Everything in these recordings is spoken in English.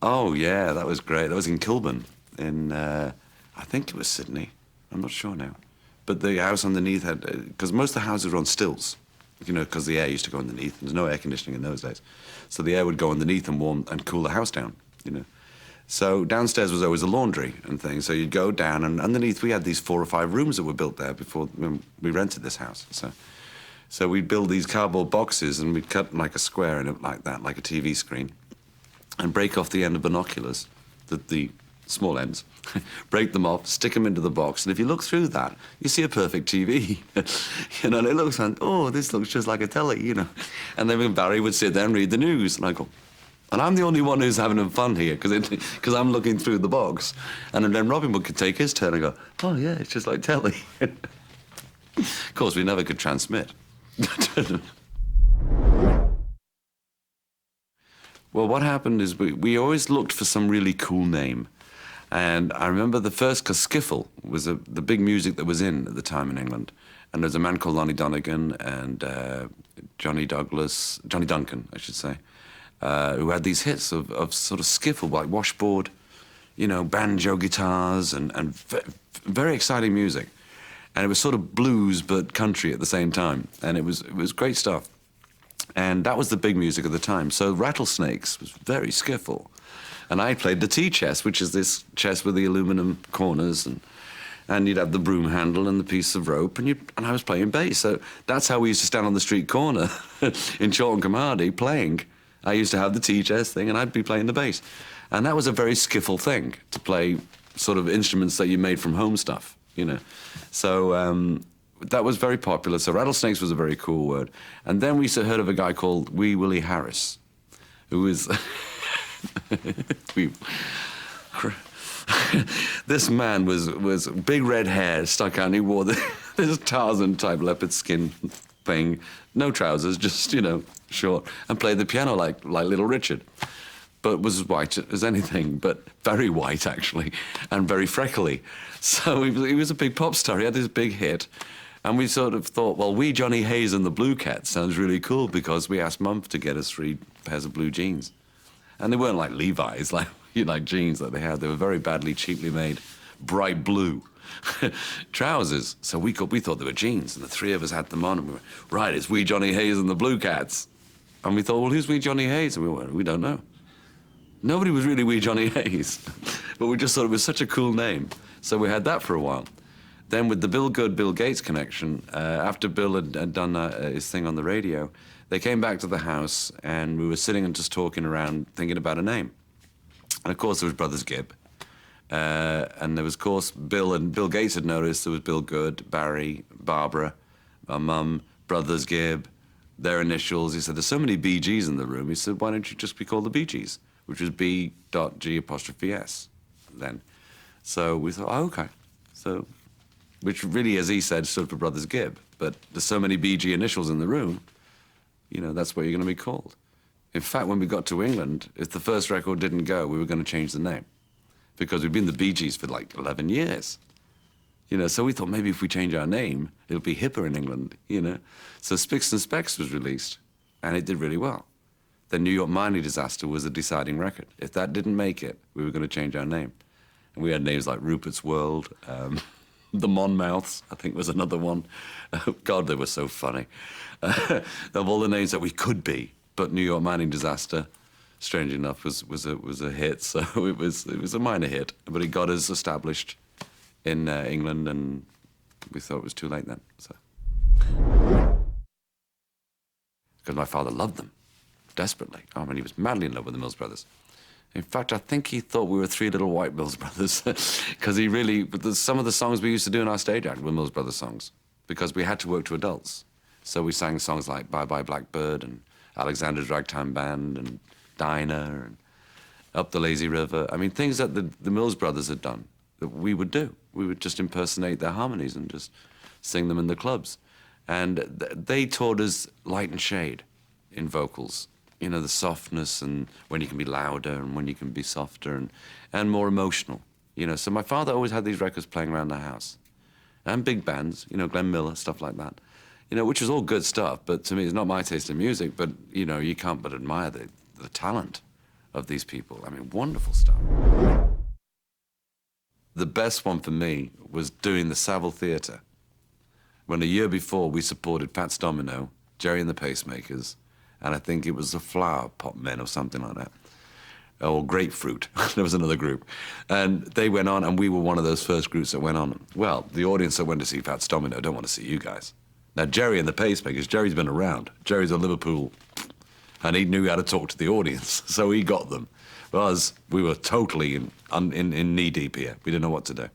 Oh, yeah, that was great. That was in Kilburn, I think it was Sydney. I'm not sure now. But the house underneath had, because most of the houses were on stills, you know, because the air used to go underneath. There's no air conditioning in those days. So the air would go underneath and warm and cool the house down, you know. So downstairs was always a laundry and things. So you'd go down, and underneath we had these 4 or 5 rooms that were built there before when we rented this house. So we'd build these cardboard boxes, and we'd cut like a square in it like that, like a TV screen, and break off the end of binoculars, the small ends, break them off, stick them into the box, and if you look through that, you see a perfect TV. You know, and it looks like, oh, this looks just like a telly, you know. And then Barry would sit there and read the news, and I go, and I'm the only one who's having fun here, because I'm looking through the box. And then Robin would take his turn and go, oh, yeah, it's just like telly. Of course, we never could transmit. Well, what happened is we always looked for some really cool name. And I remember the first, because skiffle was the big music that was in at the time in England. And there's a man called Lonnie Donegan and Johnny Duncan, I should say, who had these hits of sort of skiffle, like washboard, you know, banjo guitars and very exciting music. And it was sort of blues but country at the same time. And it was great stuff. And that was the big music of the time. So Rattlesnakes was very skiffle. And I played the tea chess, which is this chess with the aluminum corners, and you'd have the broom handle and the piece of rope, and I was playing bass. So that's how we used to stand on the street corner in Chawton Hardy playing. I used to have the tea chess thing, and I'd be playing the bass. And that was a very skiffle thing, to play sort of instruments that you made from home stuff, you know. So that was very popular. So Rattlesnakes was a very cool word. And then we heard of a guy called Wee Willie Harris, who was... This man was big red hair stuck out, and he wore this Tarzan-type leopard skin thing, no trousers, just, you know, short, and played the piano like Little Richard, but was as white as anything, but very white, actually, and very freckly. So he was a big pop star. He had this big hit, and we sort of thought, well, Wee Johnny Hayes and the Blue Cats sounds really cool, because we asked Mum to get us 3 pairs of blue jeans. And they weren't like Levi's, like, you know, like jeans that they had. They were very badly, cheaply made, bright blue trousers. So we thought they were jeans, and the 3 of us had them on, and we went, right, it's Wee Johnny Hayes and the Blue Cats. And we thought, well, who's Wee Johnny Hayes? And we went, we don't know. Nobody was really Wee Johnny Hayes, but we just thought it was such a cool name. So we had that for a while. Then with the Bill Good, Bill Gates connection, after Bill had done his thing on the radio, they came back to the house, and we were sitting and just talking around, thinking about a name. And of course, there was Brothers Gibb. And there was, of course, Bill Gates had noticed there was Bill Good, Barry, Barbara, my mum, Brothers Gibb, their initials. He said, there's so many BGs in the room. He said, why don't you just be called the BGs, which was B.G''S then. So we thought, oh, okay. So, which really, as he said, stood for Brothers Gibb. But there's so many BG initials in the room, you know, that's what you're going to be called. In fact, when we got to England, if the first record didn't go, we were going to change the name, because we'd been the Bee Gees for like 11 years. You know, so we thought maybe if we change our name, it'll be hipper in England, you know. So Spicks and Specks was released, and it did really well. The New York Mining Disaster was a deciding record. If that didn't make it, we were going to change our name. And we had names like Rupert's World, the Monmouths, I think was another one. Oh, God, they were so funny. Of all the names that we could be, but New York Mining Disaster, strange enough, was a hit. So it was a minor hit, but it got us established in England, and we thought it was too late then. So, because my father loved them desperately. I mean, he was madly in love with the Mills Brothers. In fact, I think he thought we were 3 little white Mills Brothers, because he really, some of the songs we used to do in our stage act were Mills Brothers songs, because we had to work to adults. So we sang songs like Bye Bye Blackbird and Alexander's Ragtime Band and Dinah and Up the Lazy River. I mean, things that the Mills Brothers had done that we would do. We would just impersonate their harmonies and just sing them in the clubs. And they taught us light and shade in vocals. You know, the softness, and when you can be louder and when you can be softer and more emotional. You know, so my father always had these records playing around the house. And big bands, you know, Glenn Miller, stuff like that. You know, which was all good stuff, but to me, it's not my taste in music, but, you know, you can't but admire the talent of these people. I mean, wonderful stuff. The best one for me was doing the Savile Theatre, when a year before we supported Fats Domino, Jerry and the Pacemakers, and I think it was the Flower Pot Men or something like that, or Grapefruit. There was another group. And they went on, and we were one of those first groups that went on. Well, the audience that went to see Fats Domino don't want to see you guys. Now, Jerry and the Pacemakers, Jerry's been around. Jerry's a Liverpool, and he knew how to talk to the audience, so he got them. Whereas we were totally in knee-deep here. We didn't know what to do.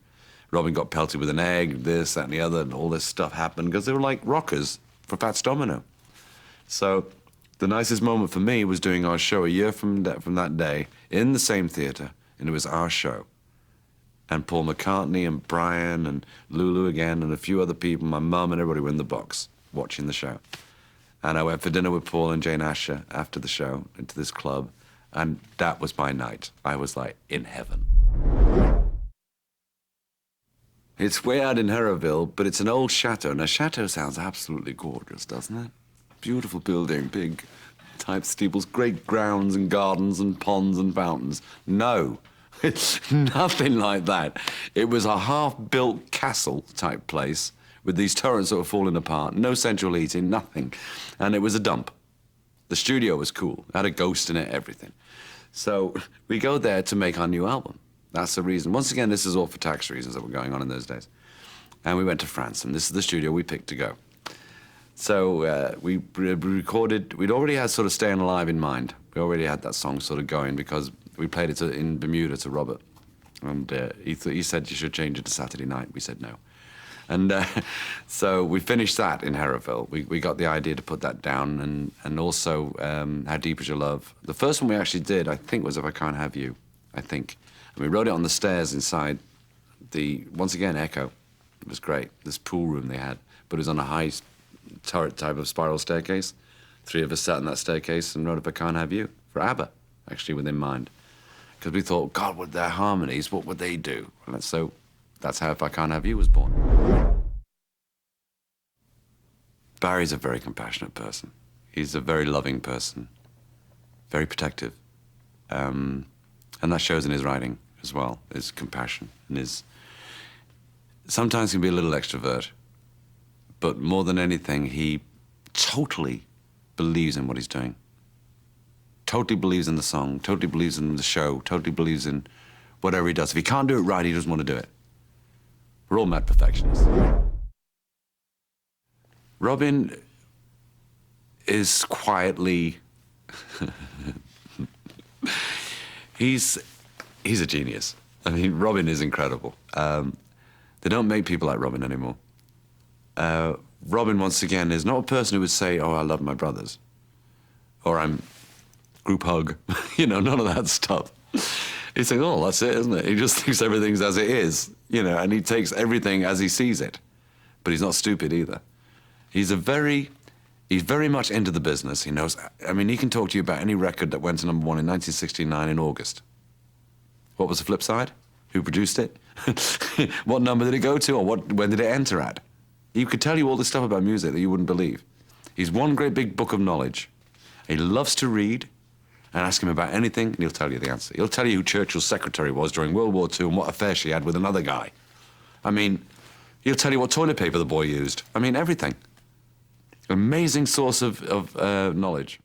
Robin got pelted with an egg, this, that, and the other, and all this stuff happened because they were like rockers for Fats Domino. So the nicest moment for me was doing our show a year from that day in the same theatre, and it was our show. And Paul McCartney and Brian and Lulu again and a few other people, my mum and everybody were in the box watching the show. And I went for dinner with Paul and Jane Asher after the show into this club, and that was my night. I was like in heaven. It's way out in Herraville, but it's an old chateau. Now, chateau sounds absolutely gorgeous, doesn't it? Beautiful building, big type steeples, great grounds and gardens and ponds and fountains. No, it's nothing like that. It was a half-built castle type place with these turrets that were falling apart, no central heating, nothing. And it was a dump. The studio was cool, it had a ghost in it, everything. So we go there to make our new album. That's the reason. Once again, this is all for tax reasons that were going on in those days. And we went to France, and this is the studio we picked to go. So we recorded, we'd already had sort of Staying Alive in mind. We already had that song sort of going because we played it in Bermuda to Robert. And he said you should change it to Saturday night. We said no. And so we finished that in Herraville. We got the idea to put that down, and also How Deep Is Your Love. The first one we actually did, I think, was If I Can't Have You, I think. And we wrote it on the stairs inside the, once again, Echo. It was great, this pool room they had, but it was on a high turret type of spiral staircase. Three of us sat on that staircase and wrote If I Can't Have You for ABBA, actually, within mind. Because we thought, God, with their harmonies, what would they do? And so that's how If I Can't Have You was born. Barry's a very compassionate person. He's a very loving person, very protective. And that shows in his writing as well, his compassion and his... Sometimes he can be a little extrovert, but more than anything, he totally believes in what he's doing. Totally believes in the song, totally believes in the show, totally believes in whatever he does. If he can't do it right, he doesn't want to do it. We're all mad perfectionists. Robin is quietly... he's a genius. I mean, Robin is incredible. They don't make people like Robin anymore. Robin, once again, is not a person who would say, oh, I love my brothers, or I'm group hug, you know, none of that stuff. He's saying, oh, that's it, isn't it? He just thinks everything's as it is, you know, and he takes everything as he sees it. But he's not stupid either. He's very much into the business. He knows, I mean, he can talk to you about any record that went to #1 in 1969 in August. What was the flip side? Who produced it? What number did it go to, or when did it enter at? He could tell you all this stuff about music that you wouldn't believe. He's one great big book of knowledge. He loves to read, and ask him about anything, and he'll tell you the answer. He'll tell you who Churchill's secretary was during World War II and what affair she had with another guy. I mean, he'll tell you what toilet paper the boy used. I mean, everything. Amazing source of knowledge.